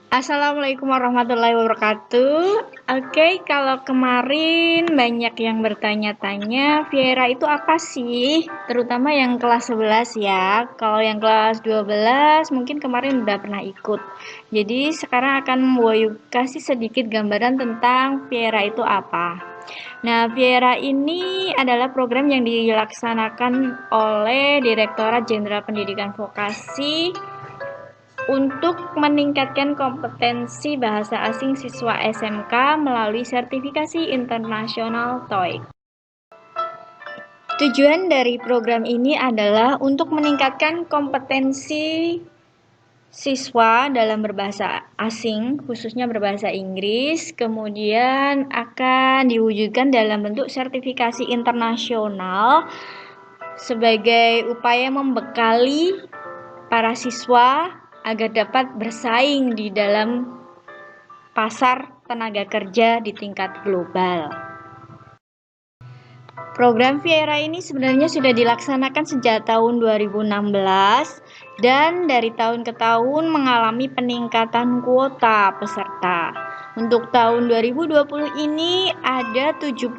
Assalamualaikum warahmatullahi wabarakatuh. Oke, kalau kemarin banyak yang bertanya-tanya, Viera itu apa sih? Terutama yang kelas 11 ya. Kalau yang kelas 12 mungkin kemarin udah pernah ikut. Jadi sekarang akan Woyu kasih sedikit gambaran tentang Viera itu apa. Nah, Viera ini adalah program yang dilaksanakan oleh Direktorat Jenderal Pendidikan Vokasi untuk meningkatkan kompetensi bahasa asing siswa SMK melalui sertifikasi internasional TOEIC. Tujuan dari program ini adalah untuk meningkatkan kompetensi siswa dalam berbahasa asing, khususnya berbahasa Inggris, kemudian akan diwujudkan dalam bentuk sertifikasi internasional sebagai upaya membekali para siswa agar dapat bersaing di dalam pasar tenaga kerja di tingkat global. Program Viera ini sebenarnya sudah dilaksanakan sejak tahun 2016 dan dari tahun ke tahun mengalami peningkatan kuota peserta. Untuk tahun 2020 ini ada 75.000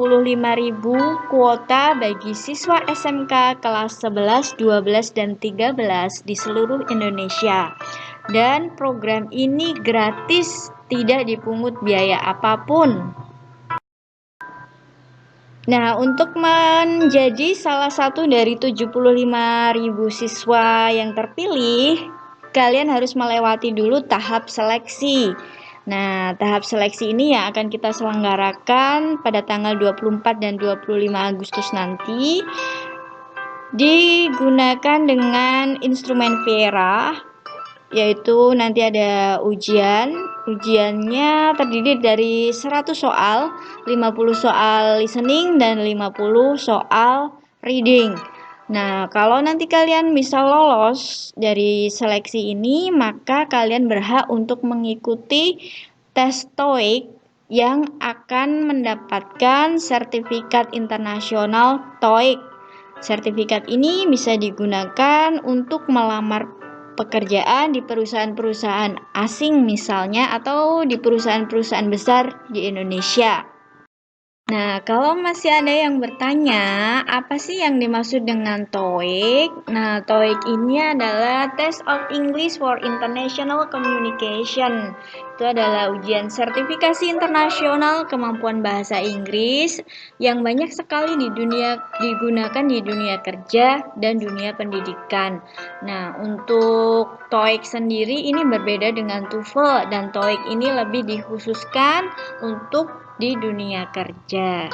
kuota bagi siswa SMK kelas 11, 12, dan 13 di seluruh Indonesia. Dan program ini gratis, tidak dipungut biaya apapun. Nah, untuk menjadi salah satu dari 75.000 siswa yang terpilih, kalian harus melewati dulu tahap seleksi. Nah, tahap seleksi ini yang akan kita selenggarakan pada tanggal 24 dan 25 Agustus nanti. Digunakan dengan instrumen Viera, yaitu nanti ada ujiannya terdiri dari 100 soal, 50 soal listening dan 50 soal reading. Nah, kalau nanti kalian bisa lolos dari seleksi ini, maka kalian berhak untuk mengikuti tes TOEIC yang akan mendapatkan sertifikat internasional TOEIC. Sertifikat ini bisa digunakan untuk melamar pekerjaan di perusahaan-perusahaan asing misalnya atau di perusahaan-perusahaan besar di Indonesia. Nah, kalau masih ada yang bertanya, apa sih yang dimaksud dengan TOEIC? Nah, TOEIC ini adalah Test of English for International Communication. Itu adalah ujian sertifikasi internasional kemampuan bahasa Inggris yang banyak sekali digunakan di dunia kerja dan dunia pendidikan. Nah, untuk TOEIC sendiri ini berbeda dengan TOEFL dan TOEIC ini lebih dikhususkan untuk di dunia kerja.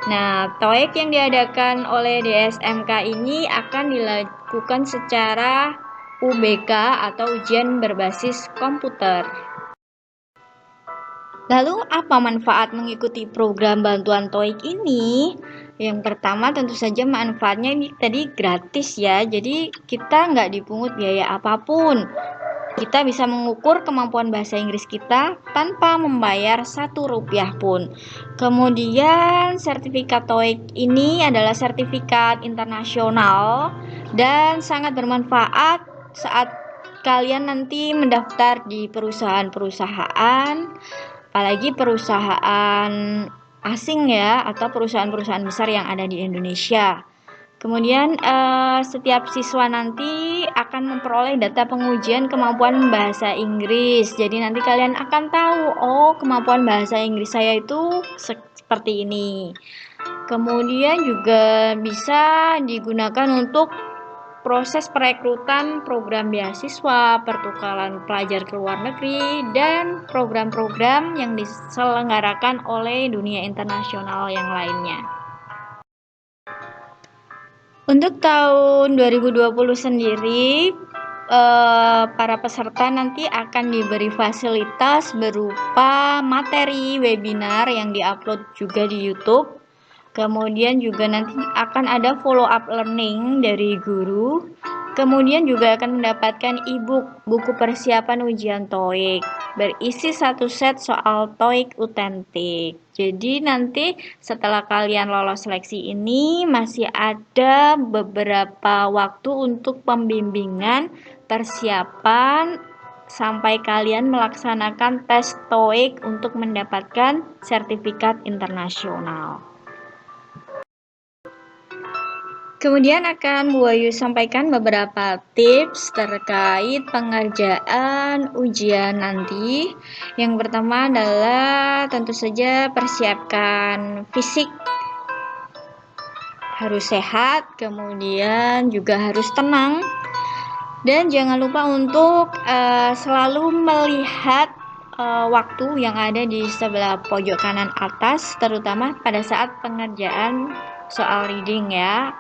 Nah, TOEIC yang diadakan oleh DSMK ini akan dilakukan secara UBK atau ujian berbasis komputer. Lalu apa manfaat mengikuti program bantuan TOEIC ini? Yang pertama tentu saja manfaatnya ini tadi gratis ya, jadi kita nggak dipungut biaya apapun. Kita bisa mengukur kemampuan bahasa Inggris kita tanpa membayar Rp1 pun. Kemudian sertifikat TOEIC ini adalah sertifikat internasional dan sangat bermanfaat saat kalian nanti mendaftar di perusahaan-perusahaan, apalagi perusahaan asing ya, atau perusahaan-perusahaan besar yang ada di Indonesia. Kemudian setiap siswa nanti akan memperoleh data pengujian kemampuan bahasa Inggris. Jadi nanti kalian akan tahu, oh kemampuan bahasa Inggris saya itu seperti ini. Kemudian juga bisa digunakan untuk proses perekrutan program beasiswa, pertukaran pelajar ke luar negeri, dan program-program yang diselenggarakan oleh dunia internasional yang lainnya. Untuk tahun 2020 sendiri, para peserta nanti akan diberi fasilitas berupa materi webinar yang diupload juga di YouTube. Kemudian juga nanti akan ada follow up learning dari guru. Kemudian juga akan mendapatkan e-book, buku persiapan ujian TOEIC, berisi 1 set soal TOEIC otentik. Jadi nanti setelah kalian lolos seleksi ini masih ada beberapa waktu untuk pembimbingan persiapan sampai kalian melaksanakan tes TOEIC untuk mendapatkan sertifikat internasional. Kemudian akan Bu Ayu sampaikan beberapa tips terkait pengerjaan ujian nanti. Yang pertama adalah tentu saja persiapkan fisik, harus sehat, kemudian juga harus tenang, dan jangan lupa untuk selalu melihat waktu yang ada di sebelah pojok kanan atas, terutama pada saat pengerjaan soal reading ya.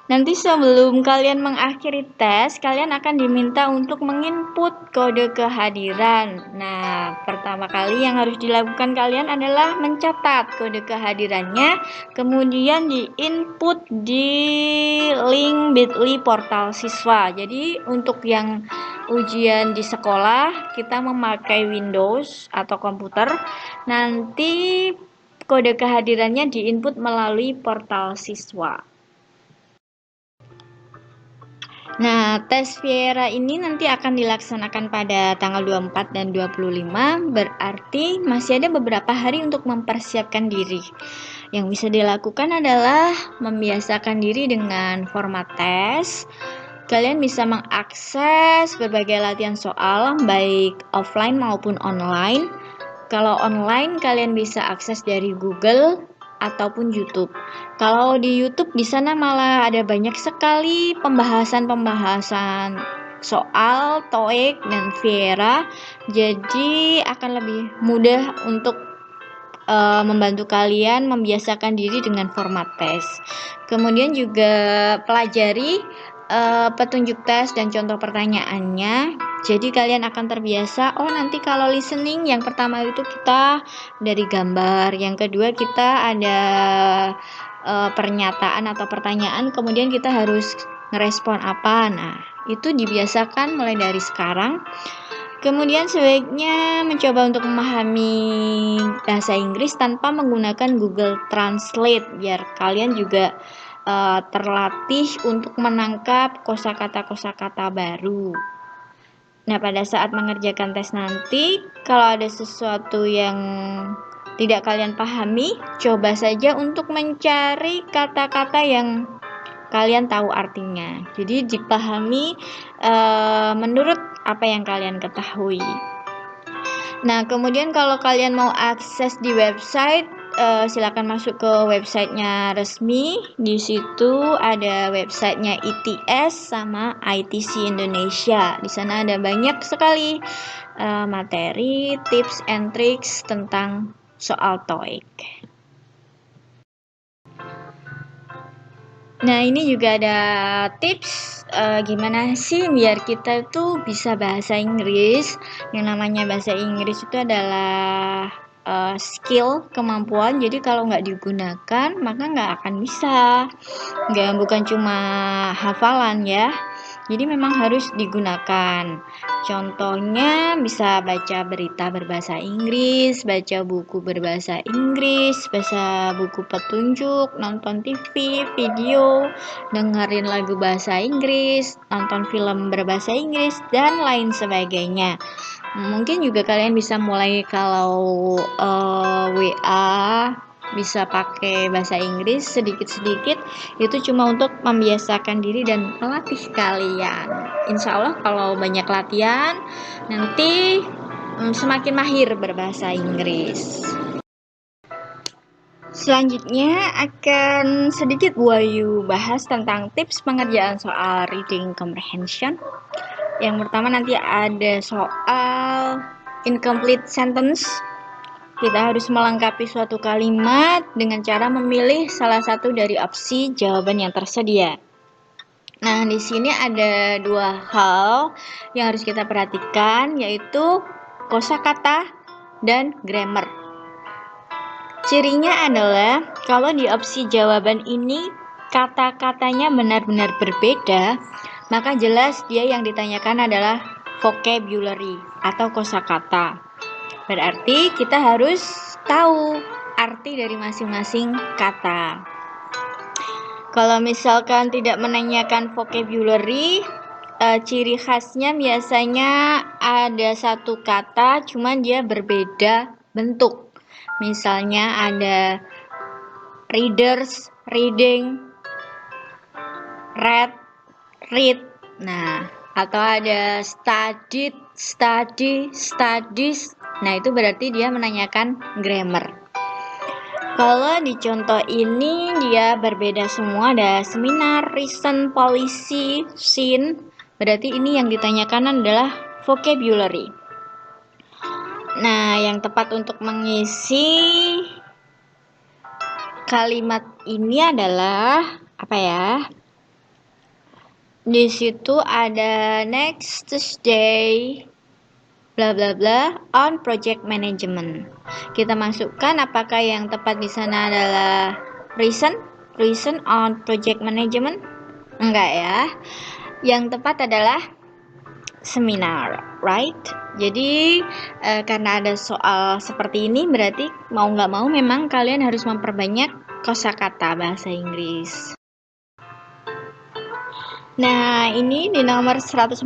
Nanti sebelum kalian mengakhiri tes, kalian akan diminta untuk menginput kode kehadiran. Nah, pertama kali yang harus dilakukan kalian adalah mencatat kode kehadirannya, kemudian diinput di link bit.ly portal siswa. Jadi untuk yang ujian di sekolah, kita memakai Windows atau komputer, nanti kode kehadirannya diinput melalui portal siswa. Nah, tes Viera ini nanti akan dilaksanakan pada tanggal 24 dan 25, berarti masih ada beberapa hari untuk mempersiapkan diri. Yang bisa dilakukan adalah membiasakan diri dengan format tes. Kalian bisa mengakses berbagai latihan soal, baik offline maupun online. Kalau online, kalian bisa akses dari Google ataupun YouTube. Kalau di YouTube di sana malah ada banyak sekali pembahasan soal TOEIC dan Viera, jadi akan lebih mudah untuk membantu kalian membiasakan diri dengan format tes. Kemudian juga pelajari petunjuk tes dan contoh pertanyaannya. Jadi kalian akan terbiasa, oh nanti kalau listening yang pertama itu kita dari gambar, yang kedua kita ada pernyataan atau pertanyaan, kemudian kita harus ngerespon apa. Nah, itu dibiasakan mulai dari sekarang. Kemudian sebaiknya mencoba untuk memahami bahasa Inggris tanpa menggunakan Google Translate, biar kalian juga terlatih untuk menangkap kosakata-kosakata baru. Nah, pada saat mengerjakan tes nanti, kalau ada sesuatu yang tidak kalian pahami, coba saja untuk mencari kata-kata yang kalian tahu artinya. Jadi dipahami menurut apa yang kalian ketahui. Nah, kemudian kalau kalian mau akses di website, silakan masuk ke websitenya resmi. Di situ ada websitenya ITS sama ITC Indonesia. Di sana ada banyak sekali materi, tips and tricks tentang soal TOEIC. Nah, ini juga ada tips gimana sih biar kita itu bisa bahasa Inggris. Yang namanya bahasa Inggris itu adalah skill, kemampuan. Jadi kalau nggak digunakan maka nggak akan bisa. Bukan cuma hafalan ya. Jadi memang harus digunakan. Contohnya bisa baca berita berbahasa Inggris, baca buku berbahasa Inggris, baca buku petunjuk, nonton TV, video, dengerin lagu bahasa Inggris, nonton film berbahasa Inggris, dan lain sebagainya. Mungkin juga kalian bisa mulai kalau WA bisa pakai bahasa Inggris sedikit-sedikit, itu cuma untuk membiasakan diri dan melatih kalian. Insya Allah kalau banyak latihan nanti semakin mahir berbahasa Inggris. Selanjutnya akan sedikit Bu Ayu bahas tentang tips pengerjaan soal reading comprehension. Yang pertama nanti ada soal incomplete sentence. Kita harus melengkapi suatu kalimat dengan cara memilih salah satu dari opsi jawaban yang tersedia. Nah, di sini ada dua hal yang harus kita perhatikan, yaitu kosakata dan grammar. Cirinya adalah kalau di opsi jawaban ini kata-katanya benar-benar berbeda, maka jelas dia yang ditanyakan adalah vocabulary atau kosakata. Berarti kita harus tahu arti dari masing-masing kata. Kalau misalkan tidak menanyakan vocabulary, ciri khasnya biasanya ada satu kata, cuman dia berbeda bentuk. Misalnya ada readers, reading, read, read. Nah, atau ada studied, study, studies. Nah, itu berarti dia menanyakan grammar. Kalau di contoh ini dia berbeda semua, ada seminar, reason, policy, scene. Berarti ini yang ditanyakan adalah vocabulary. Nah, yang tepat untuk mengisi kalimat ini adalah apa ya? Di situ ada next Tuesday bla bla bla on project management. Kita masukkan apakah yang tepat di sana adalah reason on project management? Enggak ya. Yang tepat adalah seminar, right? Jadi karena ada soal seperti ini berarti mau nggak mau memang kalian harus memperbanyak kosakata bahasa Inggris. Nah, ini di nomor 141,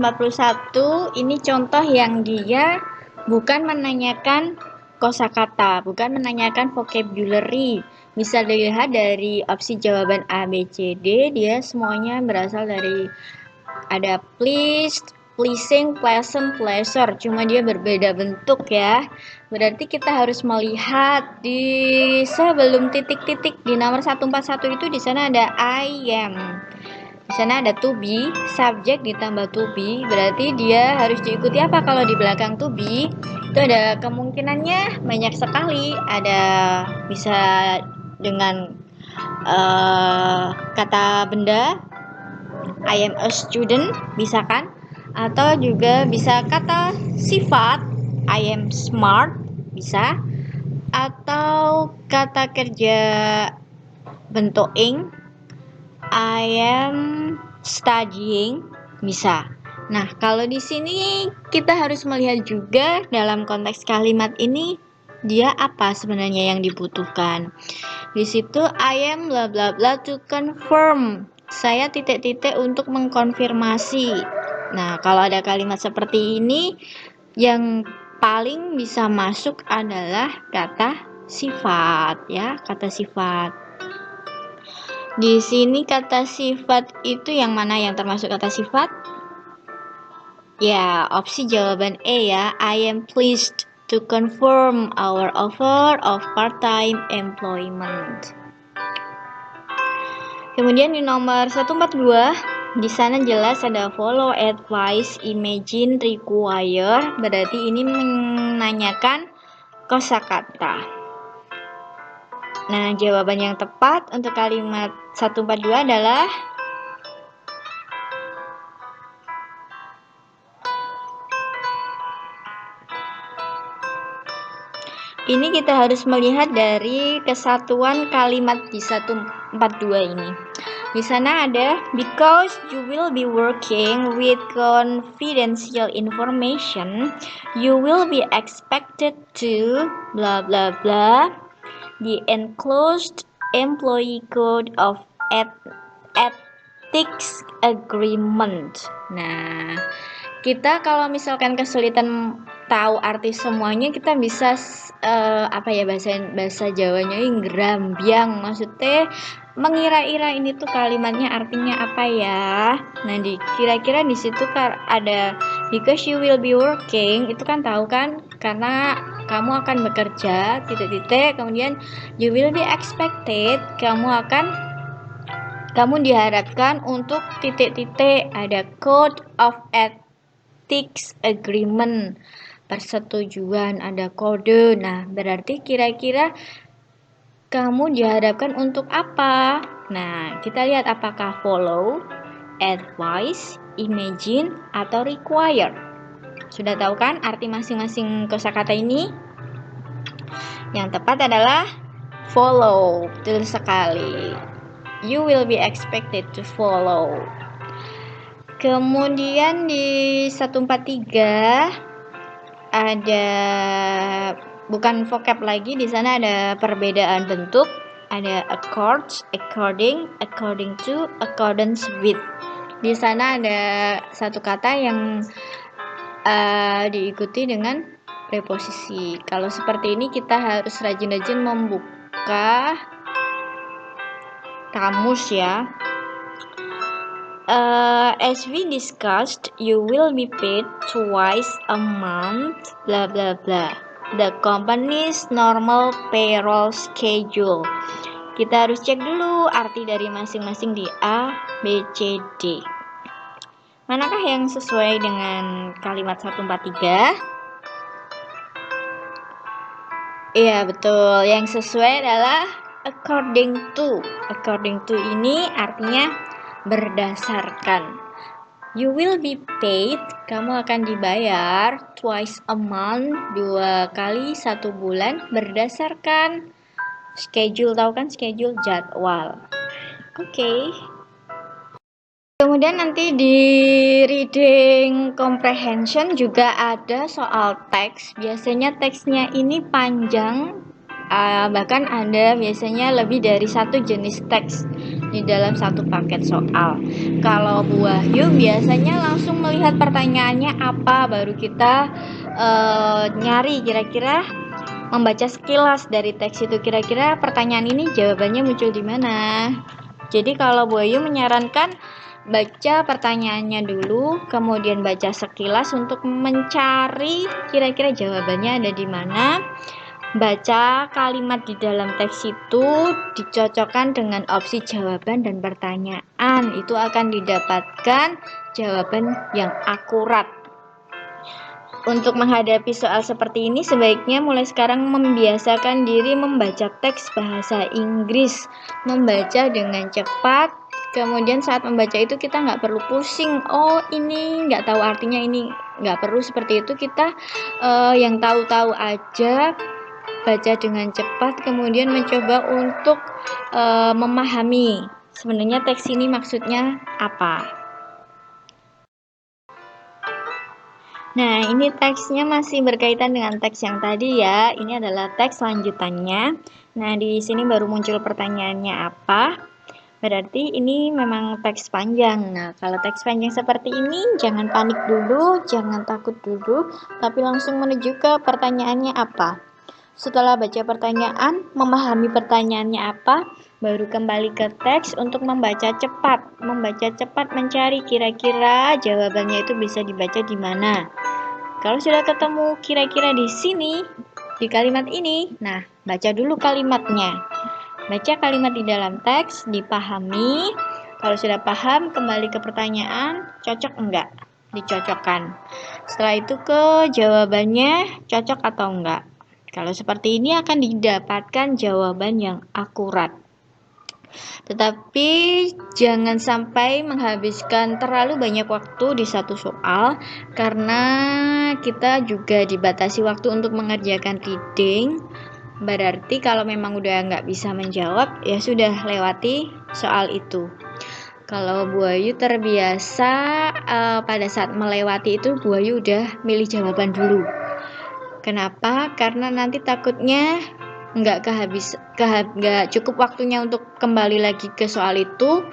ini contoh yang dia bukan menanyakan kosakata, bukan menanyakan vocabulary. Bisa dilihat dari opsi jawaban A, B, C, D, dia semuanya berasal dari ada pleased, pleasing, pleasant, pleasure. Cuma dia berbeda bentuk ya. Berarti kita harus melihat di sebelum titik-titik di nomor 141 itu di sana ada I am. Di sana ada to be, subjek ditambah to be, berarti dia harus diikuti apa kalau di belakang to be? Itu ada kemungkinannya banyak sekali. Ada bisa dengan kata benda, I am a student, bisa kan? Atau juga bisa kata sifat, I am smart, bisa. Atau kata kerja bentuk ing, I am studying, bisa. Nah, kalau di sini kita harus melihat juga dalam konteks kalimat ini dia apa sebenarnya yang dibutuhkan. Di situ I am bla bla bla to confirm. Saya titik-titik untuk mengkonfirmasi. Nah, kalau ada kalimat seperti ini yang paling bisa masuk adalah kata sifat ya, kata sifat. Di sini kata sifat itu yang mana yang termasuk kata sifat? Ya, opsi jawaban E ya. I am pleased to confirm our offer of part-time employment. Kemudian di nomor 142, di sana jelas ada follow, advice, imagine, require. Berarti ini menanyakan kosakata. Nah, jawaban yang tepat untuk kalimat 142 adalah ini kita harus melihat dari kesatuan kalimat di 142 ini. Di sana ada because you will be working with confidential information, you will be expected to blah blah blah the enclosed employee code of ethics agreement. Nah, kita kalau misalkan kesulitan tahu arti semuanya, kita bisa bahasa Jawanya ngrambyang, maksudnya mengira-ira ini tuh kalimatnya artinya apa ya. Nah, kira-kira di situ ada because you will be working, itu kan tahu kan, karena kamu akan bekerja titik-titik, kemudian you will be expected, kamu diharapkan untuk titik-titik, ada code of ethics agreement, persetujuan, ada kode. Nah, berarti kira-kira kamu diharapkan untuk apa? Nah, kita lihat apakah follow, advice, imagine, atau require. Sudah tahu kan arti masing-masing kosakata ini? Yang tepat adalah follow. Betul sekali. You will be expected to follow. Kemudian di 143 ada bukan vocab lagi, di sana ada perbedaan bentuk. ada accords, according, according to, accordance with. Di sana ada satu kata yang diikuti dengan preposisi. Kalau seperti ini kita harus rajin-rajin membuka kamus ya. As we discussed, you will be paid twice a month, blah blah blah. The company's normal payroll schedule. Kita harus cek dulu arti dari masing-masing di A, B, C, D. Manakah yang sesuai dengan kalimat 143? Iya, betul. Yang sesuai adalah according to. According to ini artinya berdasarkan. You will be paid, kamu akan dibayar twice a month, 2 kali 1 bulan berdasarkan schedule, tahu kan schedule, jadwal. Oke. Kemudian nanti di reading comprehension juga ada soal teks. Biasanya teksnya ini panjang, bahkan ada biasanya lebih dari satu jenis teks di dalam satu paket soal. Kalau Bu Wahyu biasanya langsung melihat pertanyaannya apa, baru kita nyari kira-kira membaca sekilas dari teks itu, kira-kira pertanyaan ini jawabannya muncul di mana. Jadi kalau Bu Wahyu menyarankan baca pertanyaannya dulu, kemudian baca sekilas untuk mencari kira-kira jawabannya ada di mana. Baca kalimat di dalam teks itu, dicocokkan dengan opsi jawaban dan pertanyaan. Itu akan didapatkan jawaban yang akurat. Untuk menghadapi soal seperti ini, sebaiknya mulai sekarang membiasakan diri membaca teks bahasa Inggris, membaca dengan cepat. Kemudian saat membaca itu kita nggak perlu pusing, oh ini nggak tahu artinya, ini nggak perlu seperti itu. Kita yang tahu-tahu aja, baca dengan cepat, kemudian mencoba untuk memahami sebenarnya teks ini maksudnya apa. Nah, ini teksnya masih berkaitan dengan teks yang tadi ya. Ini adalah teks lanjutannya. Nah, di sini baru muncul pertanyaannya apa. Berarti ini memang teks panjang. Nah, kalau teks panjang seperti ini, jangan panik dulu, jangan takut dulu, tapi langsung menuju ke pertanyaannya apa. Setelah baca pertanyaan, memahami pertanyaannya apa, baru kembali ke teks untuk membaca cepat. Membaca cepat mencari kira-kira jawabannya itu bisa dibaca di mana. Kalau sudah ketemu kira-kira di sini, di kalimat ini, nah baca dulu kalimatnya. Baca kalimat di dalam teks, dipahami. Kalau sudah paham, kembali ke pertanyaan, cocok enggak? Dicocokkan. Setelah itu ke jawabannya, cocok atau enggak? Kalau seperti ini akan didapatkan jawaban yang akurat. Tetapi jangan sampai menghabiskan terlalu banyak waktu di satu soal, karena kita juga dibatasi waktu untuk mengerjakan reading. Berarti kalau memang udah nggak bisa menjawab, ya sudah lewati soal itu. Kalau Bu Ayu terbiasa pada saat melewati itu, Bu Ayu udah milih jawaban dulu. Kenapa? Karena nanti takutnya nggak cukup waktunya untuk kembali lagi ke soal itu,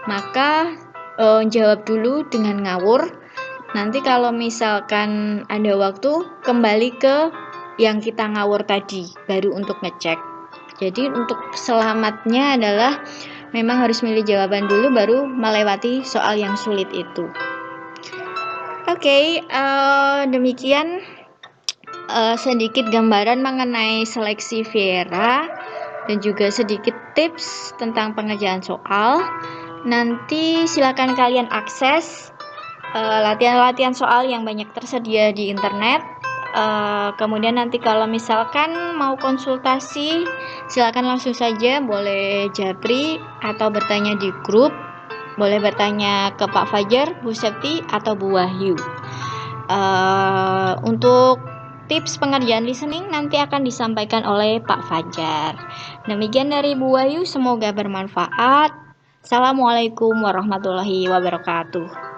maka jawab dulu dengan ngawur. Nanti kalau misalkan ada waktu, kembali ke yang kita ngawur tadi, baru untuk ngecek. Jadi untuk selamatnya adalah memang harus milih jawaban dulu, baru melewati soal yang sulit itu. Oke, demikian sedikit gambaran mengenai seleksi Viera dan juga sedikit tips tentang pengerjaan soal. Nanti silakan kalian akses latihan-latihan soal yang banyak tersedia di internet. Kemudian nanti kalau misalkan mau konsultasi, silakan langsung saja, boleh japri atau bertanya di grup, boleh bertanya ke Pak Fajar, Bu Septi, atau Bu Wahyu. Untuk tips pengerjaan listening nanti akan disampaikan oleh Pak Fajar. Demikian dari Bu Wahyu, semoga bermanfaat. Assalamualaikum warahmatullahi wabarakatuh.